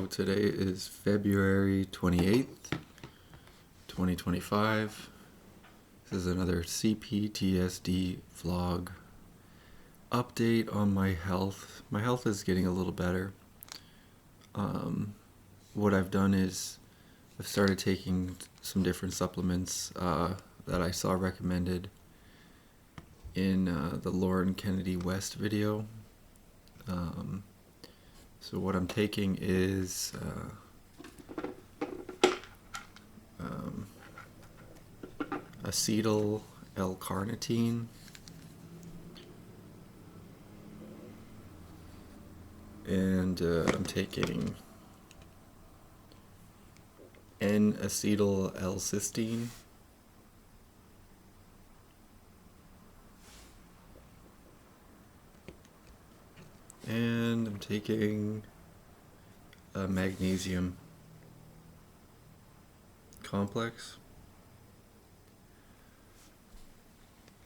So today is February 28th, 2025. This is another Cptsd vlog update on my health. My health is getting a little better. What I've done is I've started taking some different supplements that I saw recommended in the Lauren Kennedy West video. So what I'm taking is acetyl L-carnitine, and I'm taking N-acetyl L-cysteine, and I'm taking a magnesium complex,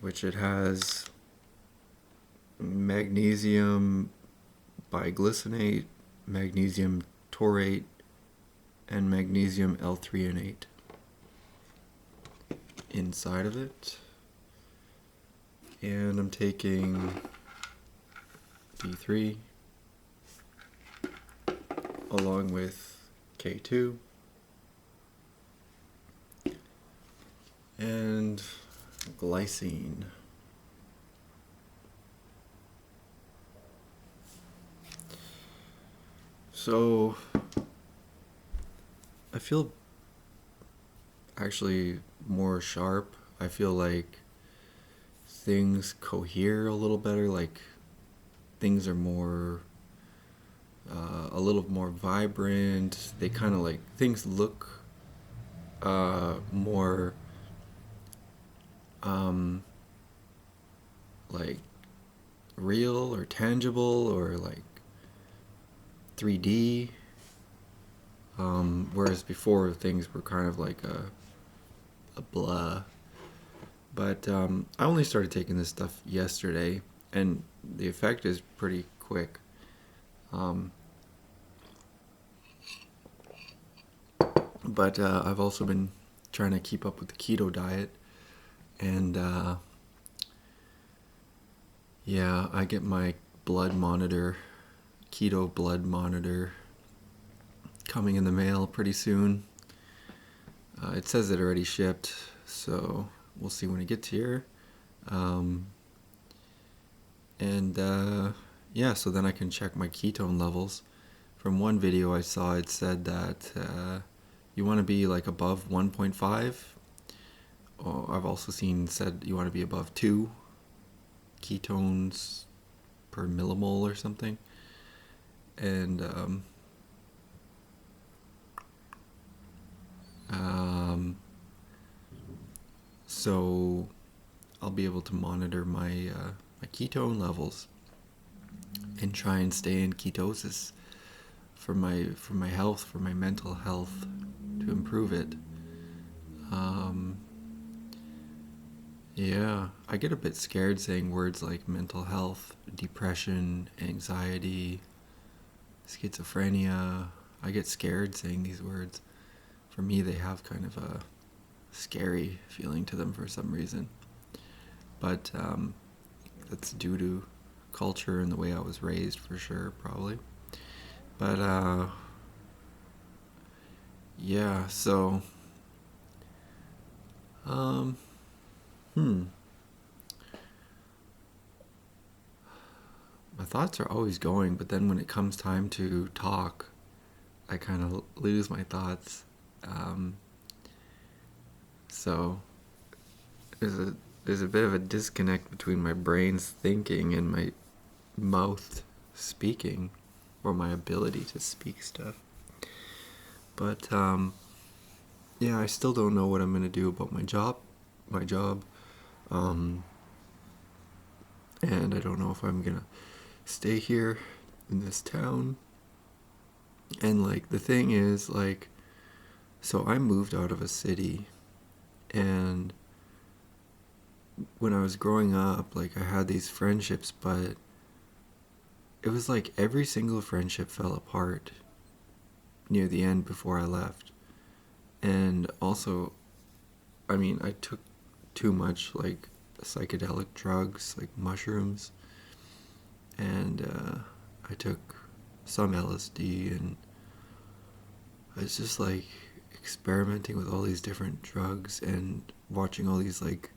which it has magnesium biglycinate, magnesium taurate, and magnesium L-threonate inside of it. And I'm taking D3 along with K2 and glycine. So I feel actually more sharp. I feel like things cohere a little better, like things are more a little more vibrant. They kind of like, things look more like real or tangible or like 3D, whereas before things were kind of like a blah. But I only started taking this stuff yesterday, and the effect is pretty quick. But I've also been trying to keep up with the keto diet, and yeah, I get my blood monitor, keto blood monitor, coming in the mail pretty soon. It says it already shipped, so we'll see when it gets here. Yeah, so then I can check my ketone levels. From one video I saw, it said that you want to be like above 1.5. I've also seen said you want to be above 2 ketones per millimole or something. And so I'll be able to monitor my my ketone levels and try and stay in ketosis for my health, for my mental health, to improve it. Yeah, I get a bit scared saying words like mental health, depression, anxiety, schizophrenia. I get scared saying these words. For me, they have kind of a scary feeling to them for some reason. But that's due to culture and the way I was raised, for sure, probably. But yeah, so my thoughts are always going, but then when it comes time to talk, I kind of lose my thoughts. So there's a bit of a disconnect between my brain's thinking and my mouth speaking, or my ability to speak stuff. But yeah, I still don't know what I'm gonna do about my job, and I don't know if I'm gonna stay here in this town. And like, the thing is, like, so I moved out of a city, and when I was growing up, like, I had these friendships, but it was like every single friendship fell apart. near the end before I left. And also, I mean, I took too much like psychedelic drugs, like mushrooms, and I took some LSD, and I was just like experimenting with all these different drugs and watching all these like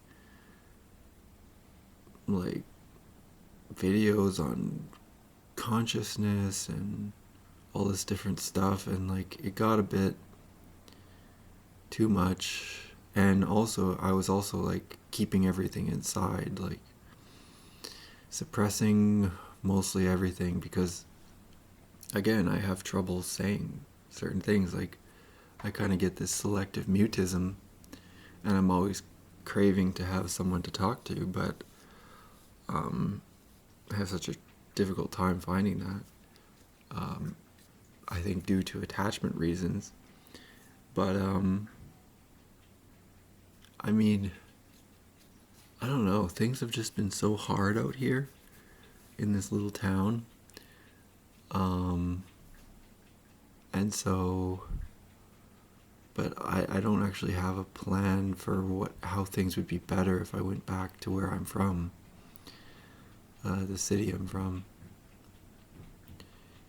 videos on consciousness and all this different stuff, and like it got a bit too much. And also I was also like keeping everything inside, like suppressing mostly everything, because again, I have trouble saying certain things. Like I kind of get this selective mutism, and I'm always craving to have someone to talk to, but I have such a difficult time finding that. I think due to attachment reasons. But I mean, I don't know. Things have just been so hard out here in this little town. And so, but I don't actually have a plan for how things would be better if I went back to where I'm from, the city I'm from.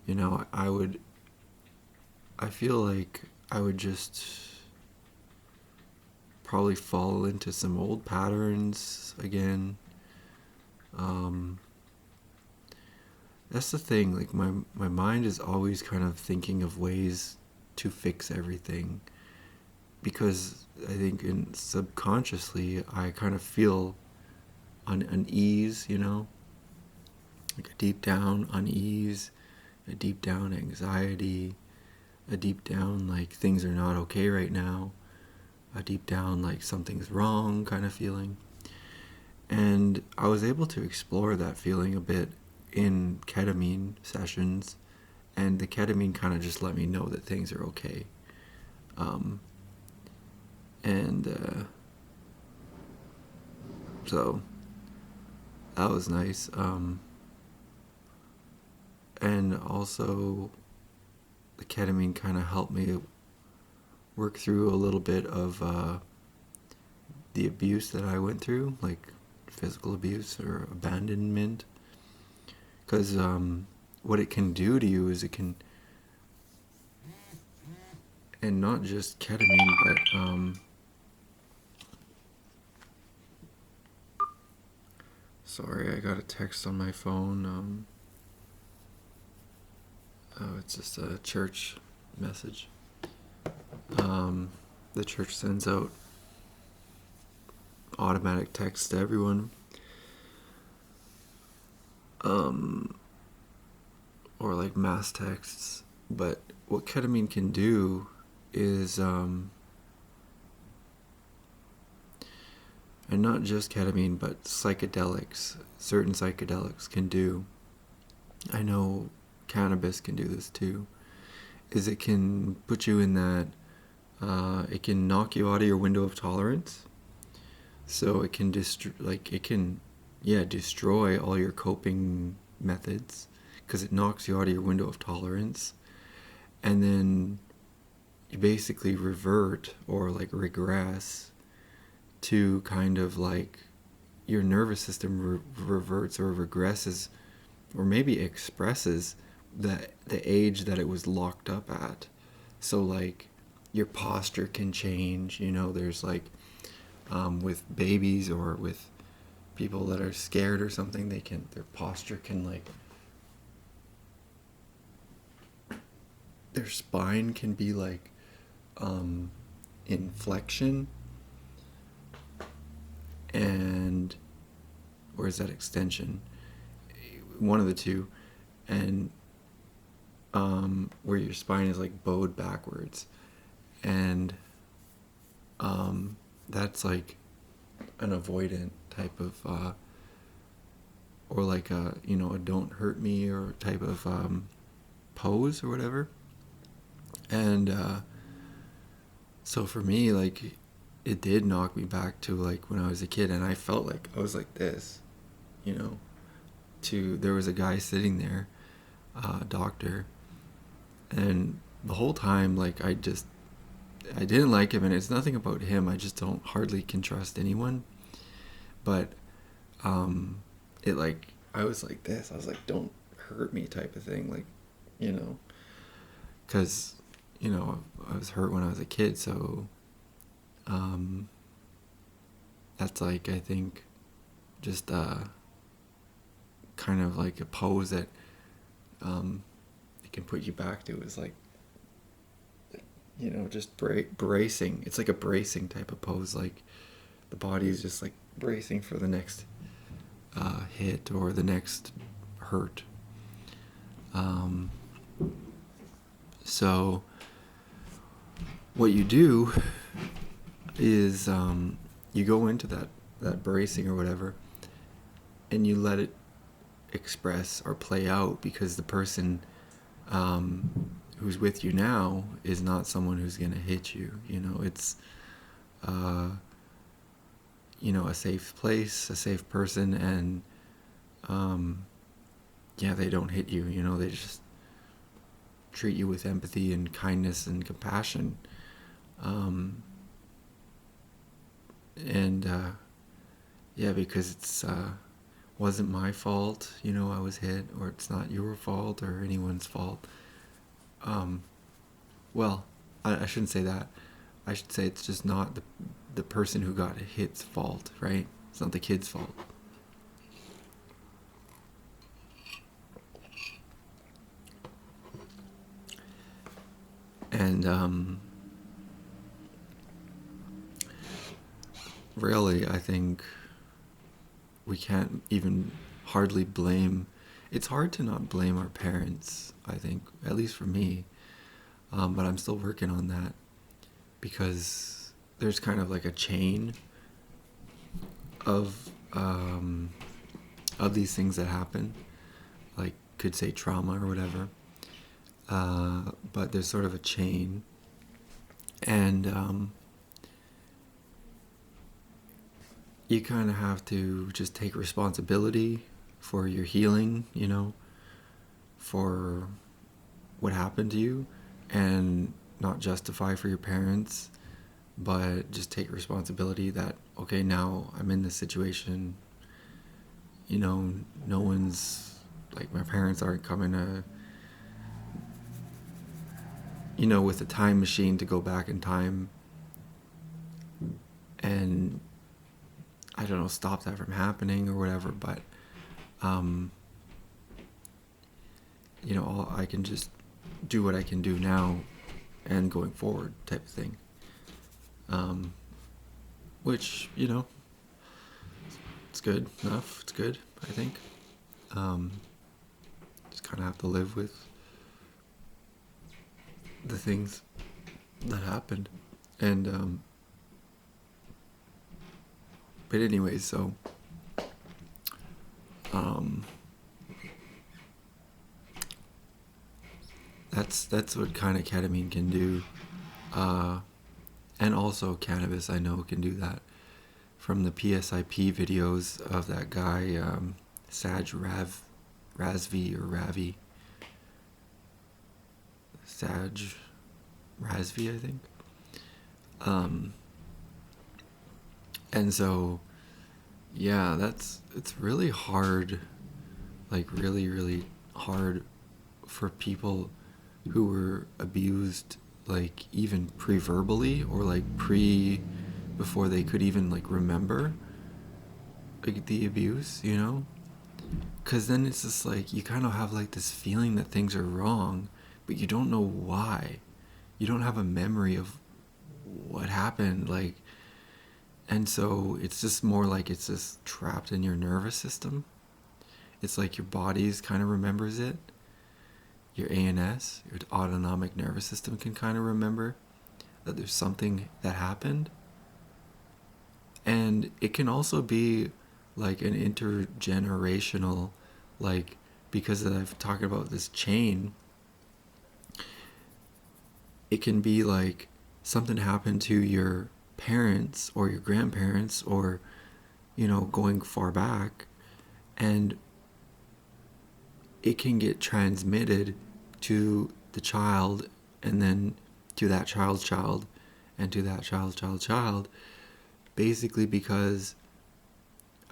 You know, I feel like I would just probably fall into some old patterns again. That's the thing, like my mind is always kind of thinking of ways to fix everything, because I think subconsciously I kind of feel unease, you know, like a deep down unease, a deep down anxiety, a deep down like things are not okay right now, a deep down like something's wrong kind of feeling. And I was able to explore that feeling a bit in ketamine sessions, and the ketamine kind of just let me know that things are okay. And so that was nice. And also the ketamine kind of helped me work through a little bit of the abuse that I went through, like physical abuse or abandonment. Because what it can do to you is it can, and not just ketamine, but sorry, I got a text on my phone. Oh, it's just a church message. The church sends out automatic text to everyone. Or like mass texts. But what ketamine can do is, and not just ketamine, but psychedelics, certain psychedelics can do, I know cannabis can do this too, is it can put you in that, it can knock you out of your window of tolerance. So it can destroy all your coping methods, because it knocks you out of your window of tolerance, and then you basically revert or like regress to kind of like your nervous system reverts or regresses, or maybe expresses the age that it was locked up at. So like your posture can change, you know, there's like with babies or with people that are scared or something, their posture can like, their spine can be like in flexion, and or is that extension? One of the two, and where your spine is like bowed backwards, and that's like an avoidant type of or like a, you know, a don't hurt me or type of pose or whatever. And so for me, like, it did knock me back to like when I was a kid, and I felt like I was like this, you know. There was a guy sitting there, doctor, and the whole time, like, I didn't like him, and it's nothing about him. I just don't hardly can trust anyone. But it, like, I was like this. I was like, don't hurt me type of thing. Like, because, I was hurt when I was a kid. So that's, like, I think just kind of like a pose that it can put you back to, is like, just bracing. It's like a bracing type of pose. Like, the body is just like bracing for the next hit or the next hurt. So what you do is you go into that bracing or whatever, and you let it express or play out, because the person who's with you now is not someone who's going to hit you. It's a safe place, a safe person, and they don't hit you. They just treat you with empathy and kindness and compassion. Because it's wasn't my fault, I was hit, or it's not your fault or anyone's fault. Well, I shouldn't say that. I should say it's just not the person who got hit's fault, right? It's not the kid's fault. And really, I think we can't even hardly blame. It's hard to not blame our parents, I think, at least for me. But I'm still working on that, because there's kind of like a chain of these things that happen, like, could say trauma or whatever. But there's sort of a chain, and you kind of have to just take responsibility for your healing, for what happened to you, and not justify for your parents, but just take responsibility that, okay, now I'm in this situation, no one's, like, my parents aren't coming to, with a time machine to go back in time and, I don't know, stop that from happening or whatever. But I can just do what I can do now and going forward type of thing. Which, it's good enough. It's good, I think. Just kind of have to live with the things that happened. And but anyways, so that's what kind of ketamine can do, and also cannabis, I know, can do that. From the PSIP videos of that guy, Razvi or Ravi, Saj Razvi, I think. And so, yeah, it's really hard, like, really, really hard for people who were abused, like, even pre-verbally, or like before they could even, like, remember, like, the abuse, because then it's just like you kind of have, like, this feeling that things are wrong, but you don't know why. You don't have a memory of what happened, like, and so it's just more like it's just trapped in your nervous system. It's like your body's kind of remembers it. Your ANS, your autonomic nervous system, can kind of remember that there's something that happened. And it can also be like an intergenerational, like, because I've talked about this chain, it can be like something happened to your parents or your grandparents, or, going far back, and it can get transmitted to the child and then to that child's child, and to that child's child's child, basically because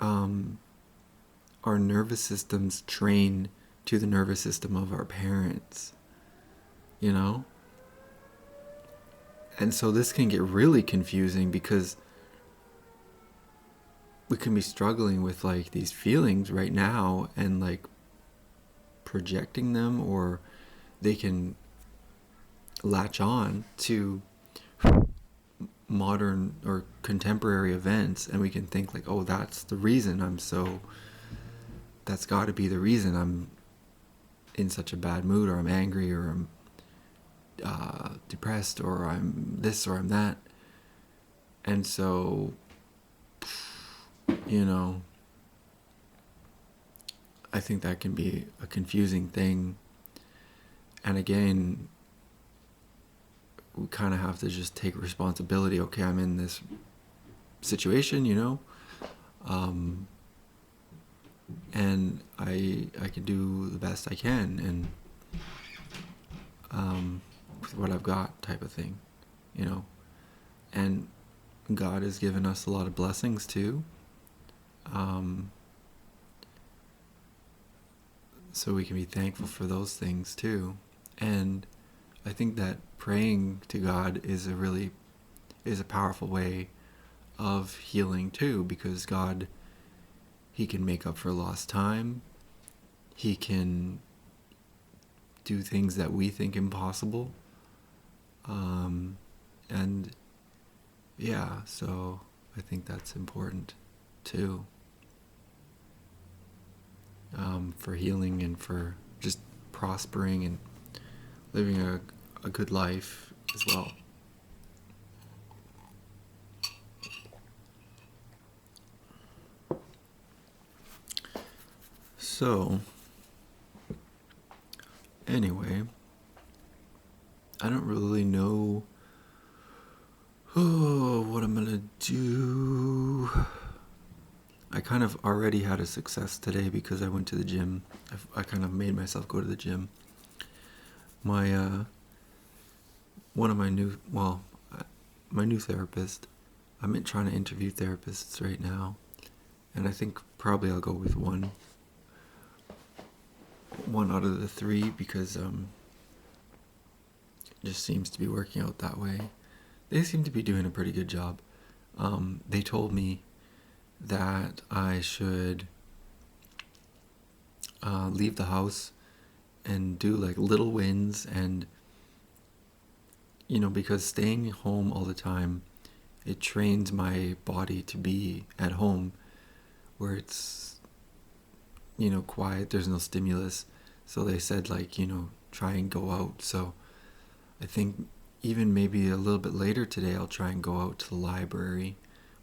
our nervous systems train to the nervous system of our parents, you know? And so this can get really confusing because we can be struggling with like these feelings right now and like projecting them, or they can latch on to modern or contemporary events, and we can think like, oh, that's the reason that's got to be the reason I'm in such a bad mood, or I'm angry, or I'm depressed, or I'm this, or I'm that. And so, you know, I think that can be a confusing thing. And again, we kind of have to just take responsibility. Okay, I'm in this situation, you know, and I can do the best I can, and with what I've got, type of thing, you know. And God has given us a lot of blessings too, so we can be thankful for those things too. And I think that praying to God is a powerful way of healing too, because God, He can make up for lost time. He can do things that we think impossible. And yeah, so I think that's important too, for healing and for just prospering and living a good life as well. So, anyway, I don't really know what I'm gonna do. I kind of already had a success today because I went to the gym. I kind of made myself go to the gym. My my new therapist. I'm trying to interview therapists right now, and I think probably I'll go with one out of the three, because it just seems to be working out that way. They seem to be doing a pretty good job. They told me that I should leave the house and do like little wins, and you know, because staying home all the time, it trains my body to be at home where it's, you know, quiet, there's no stimulus. So they said, like, you know, try and go out. So I think even maybe a little bit later today, I'll try and go out to the library.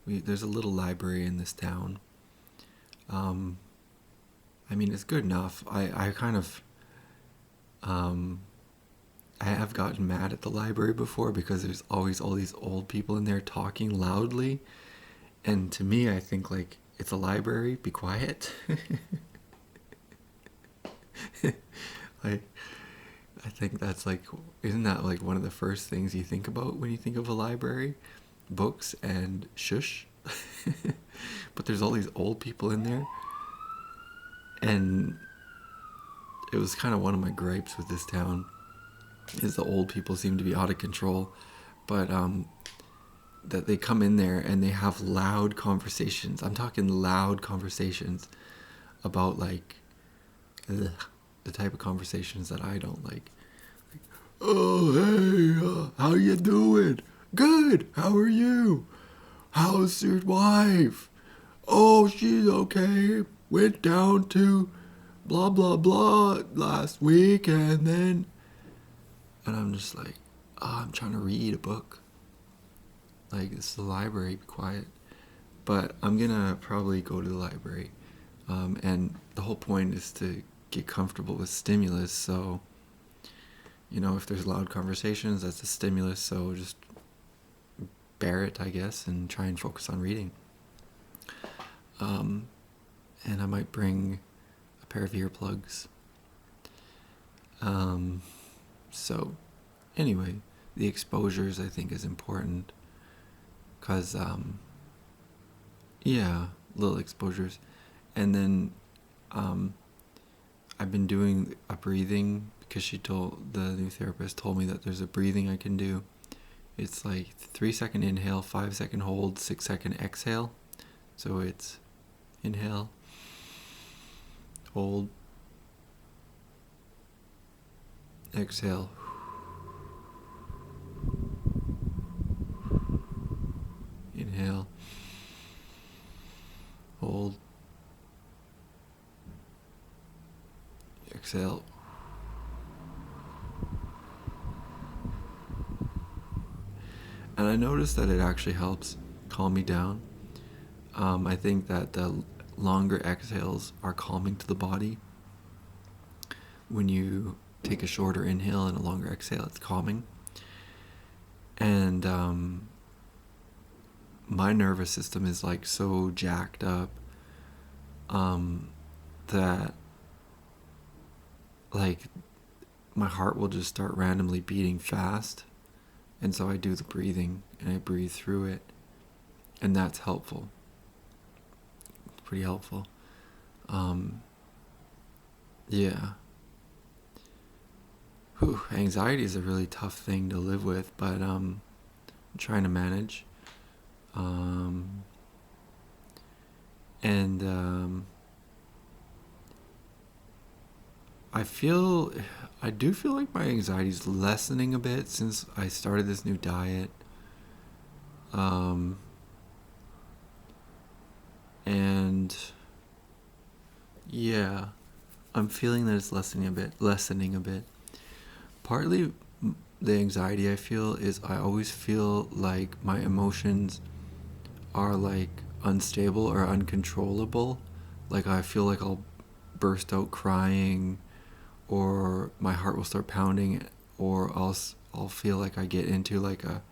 There's a little library in this town. I mean, it's good enough. I kind of, I have gotten mad at the library before because there's always all these old people in there talking loudly. And to me, I think, like, it's a library, be quiet. Like, I think that's like, isn't that like one of the first things you think about when you think of a library? Books and shush. But there's all these old people in there. And it was kind of one of my gripes with this town, is the old people seem to be out of control. But that they come in there and they have loud conversations. I'm talking loud conversations about, like, the type of conversations that I don't like. Oh, hey, how you doing? Good, how are you? How's your wife? Oh, she's okay. Went down to blah, blah, blah last week, and then... And I'm just like, oh, I'm trying to read a book. Like, this is the library, be quiet. But I'm gonna probably go to the library. And the whole point is to get comfortable with stimulus, so, you know, if there's loud conversations, that's a stimulus, so just bear it, I guess, and try and focus on reading. And I might bring a pair of earplugs. So, anyway, the exposures I think is important. Because, yeah, little exposures. And then I've been doing a breathing because the new therapist told me that there's a breathing I can do. It's like 3-second inhale, 5-second hold, 6-second exhale. So it's inhale, hold, exhale. Inhale, hold, exhale. And I noticed that it actually helps calm me down. I think that the longer exhales are calming to the body. When you take a shorter inhale and a longer exhale, it's calming. And my nervous system is like so jacked up that like my heart will just start randomly beating fast. And so I do the breathing and I breathe through it. And that's helpful. It's pretty helpful. Yeah. Anxiety is a really tough thing to live with, but I'm trying to manage. I do feel like my anxiety is lessening a bit since I started this new diet. And yeah, I'm feeling that it's lessening a bit. Partly the anxiety I feel is I always feel like my emotions are like unstable or uncontrollable. Like I feel like I'll burst out crying, or my heart will start pounding, or I'll feel like I get into like a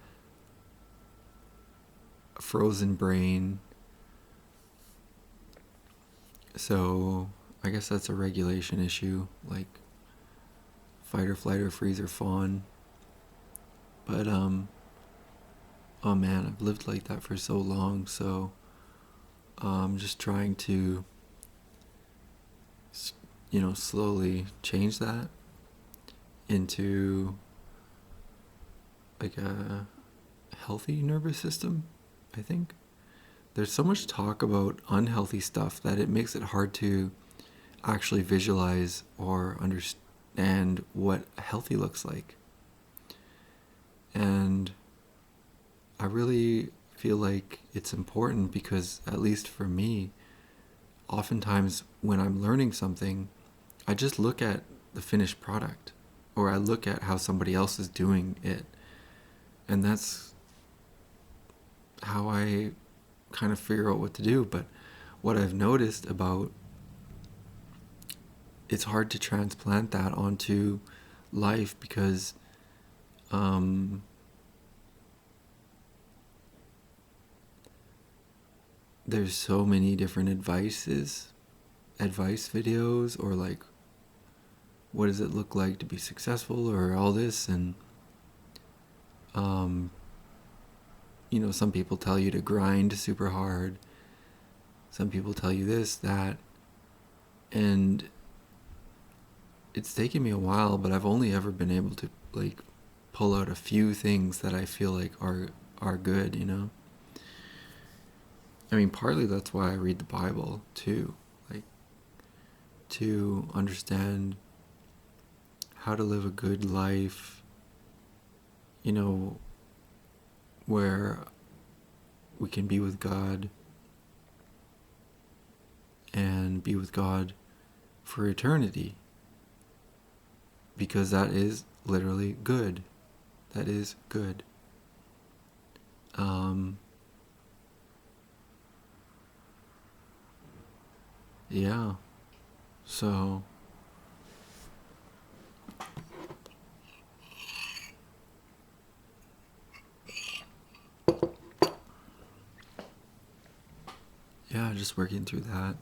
frozen brain. So I guess that's a regulation issue, like fight or flight or freeze or fawn. But oh man, I've lived like that for so long, so I'm just trying to slowly change that into like a healthy nervous system, I think. There's so much talk about unhealthy stuff that it makes it hard to actually visualize or understand what healthy looks like. And I really feel like it's important because, at least for me, oftentimes when I'm learning something, I just look at the finished product, or I look at how somebody else is doing it. And that's how I kind of figure out what to do. But what I've noticed about it's hard to transplant that onto life because there's so many different advice videos, or like what does it look like to be successful, or all this, and some people tell you to grind super hard, some people tell you this, that, and it's taken me a while, but I've only ever been able to like pull out a few things that I feel like are good, I mean, partly that's why I read the Bible too, like to understand how to live a good life, where we can be with God and be with God for eternity, because that is literally good. That is good. Yeah. So yeah, just working through that.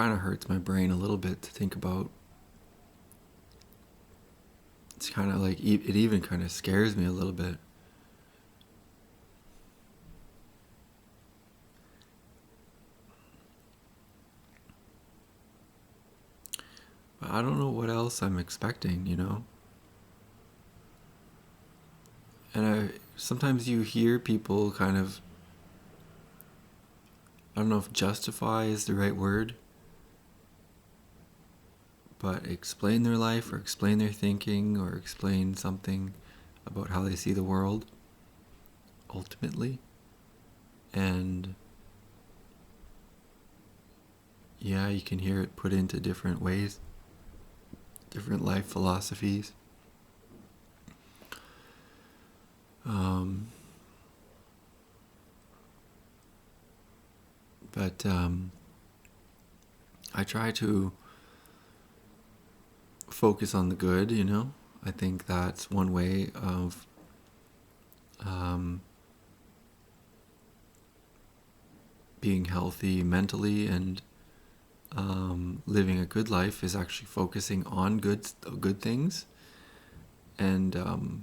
kind of hurts my brain a little bit to think about. It's kind of like, it even kind of scares me a little bit. But I don't know what else I'm expecting, you know? And sometimes you hear people kind of, I don't know if justify is the right word, but explain their life or explain their thinking or explain something about how they see the world, ultimately. And yeah, you can hear it put into different ways, different life philosophies. But I try to focus on the good, you know? I think that's one way of being healthy mentally and living a good life is actually focusing on good things. And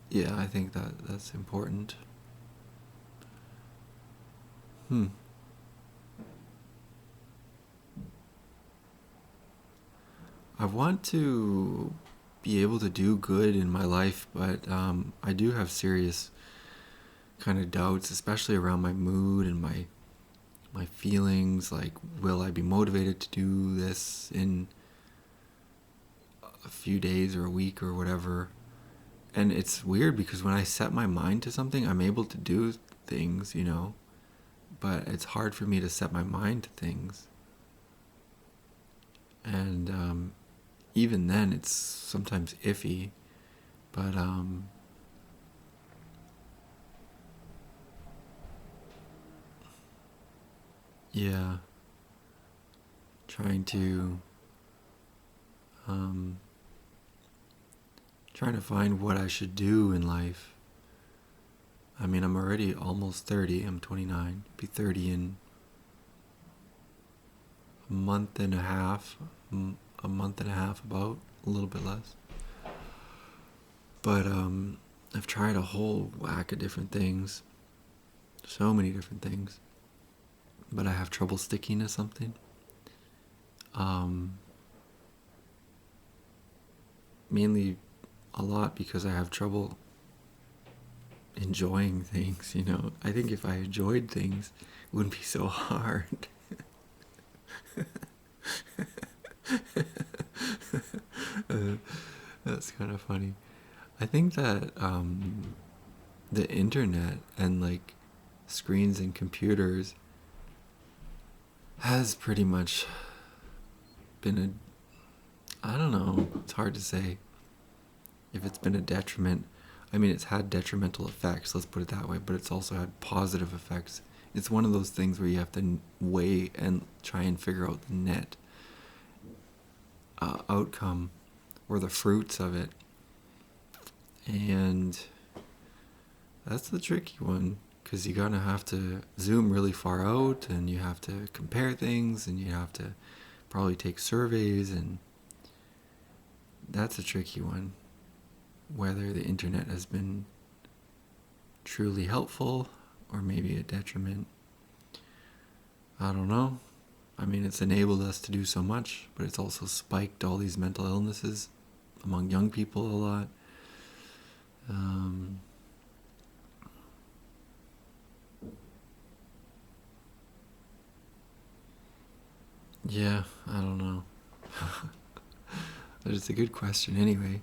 yeah, I think that's important. I want to be able to do good in my life, but I do have serious kind of doubts, especially around my mood and my feelings. Like, will I be motivated to do this in a few days or a week or whatever? And it's weird because when I set my mind to something, I'm able to do things, you know, but it's hard for me to set my mind to things. And even then, it's sometimes iffy, but yeah, trying to find what I should do in life. I mean, I'm already almost 30. I'm 29. Be 30 in a month and a half. About a little bit less. But I've tried a whole whack of different things. So many different things. But I have trouble sticking to something. Mainly a lot because I have trouble enjoying things, you know. I think if I enjoyed things, it wouldn't be so hard. That's kind of funny. I think that the internet and like screens and computers has pretty much been I don't know, it's hard to say if it's been a detriment. I mean, it's had detrimental effects, let's put it that way, but it's also had positive effects. It's one of those things where you have to weigh and try and figure out the net outcome or the fruits of it. And that's the tricky one, because you're gonna have to zoom really far out, and you have to compare things, and you have to probably take surveys, and that's a tricky one. Whether the internet has been truly helpful or maybe a detriment, I don't know. I mean, it's enabled us to do so much, but it's also spiked all these mental illnesses among young people a lot. Yeah, I don't know. But it's a good question anyway.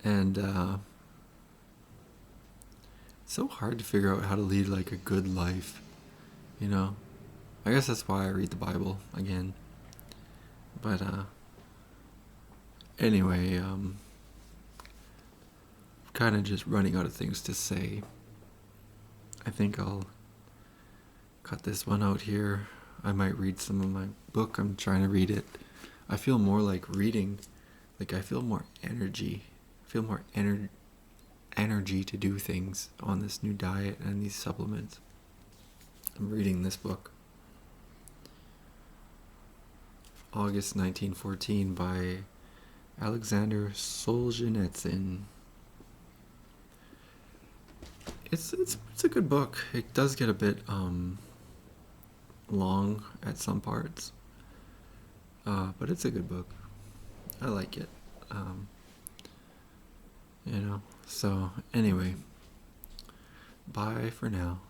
And it's so hard to figure out how to lead like a good life, you know? I guess that's why I read the Bible again. But anyway, kind of just running out of things to say. I think I'll cut this one out here. I might read some of my book. I'm trying to read it. I feel more like reading. Like, I feel more energy. I feel more energy to do things on this new diet and these supplements. I'm reading this book, August 1914 by Alexander Solzhenitsyn. It's a good book. It does get a bit long at some parts, but it's a good book. I like it. So anyway, bye for now.